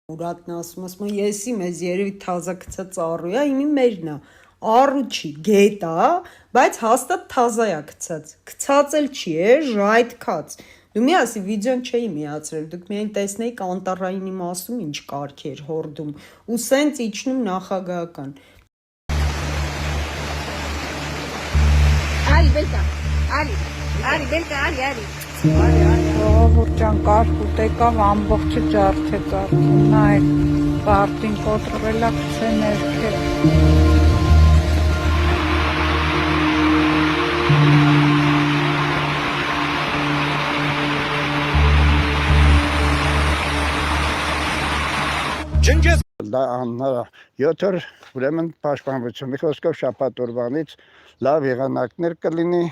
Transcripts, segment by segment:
Ուրատն ասում եսի մեզ երևի թազա գցած առու է, իմի մերն է, առու չի, գետ է, բայց հաստատ թազա է գցած էլ չի, ժայթ կաց, դու մի ասի վիդեոն չէի միացրել, դուք միայն տեսնեիք անտառայինի մասում ինչ կարգ էր հորդում, ու սենց իջնում նախագահական։ Արի, բելկա, արի, բելկա, արի։ Ժողովուրդ կարգ ուտեկավ ամբողջը ջարդեց արդեն, նա այդ պարտին կոտրվելա գցե ներքև։ Դա անհնար 7 օր ուրեմն պաշտպանվությունի խոսքով շաբաթ օրվանից լավ եղանակներ կլինի,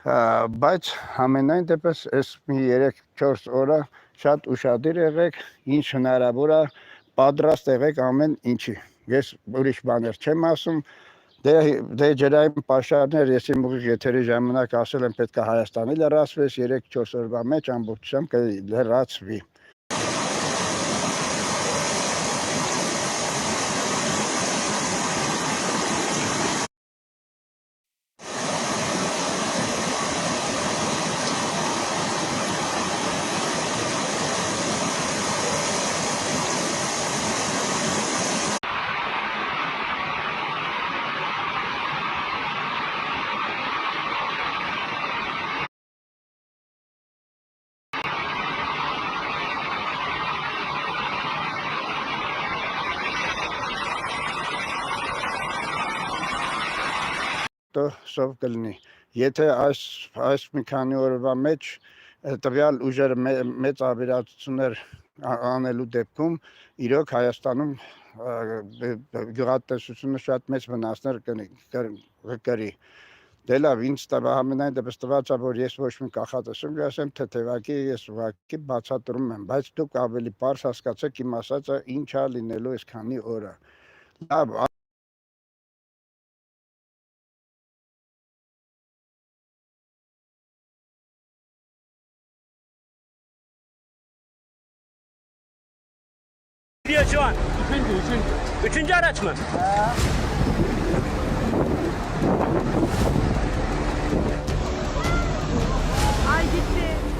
բայց ամենայն դեպս այս մի 3-4 օրը շատ ուշադիր եղեք, ինչ հնարավոր է պատրաստ եղեք ամեն ինչի։ Ես ուրիշ բաներ չեմ ասում, դե ջրային պաշարներ, ես իմ ուղիղ եթերի ժամանակ ասել եմ պետք է Հայաստանի լրացվես 3-4 օրվա մեջ ամբողջությամբ կլրացվի։ Սով կլինի, եթե այս մի քանի օրվա մեջ տվյալ ուժերը մեծ ավերածություններ անելու դեպքում իրոք Հայաստանում գյուղատնտեսությունը շատ մեծ վնասներ կրի։ Դե լավ, ինձ ամենայն դեպս տված է, որ ես ոչ մի կախատեսում ասեմ, թեթևակի ես ուղղակի բացատրում եմ, բայց դուք ավելի պարզ հասկացեք իմ ասածը ինչ է լինելու այս քանի օրը։ Լավ, Gidiyor şu an. Üçüncü araç mı? Ay gitti.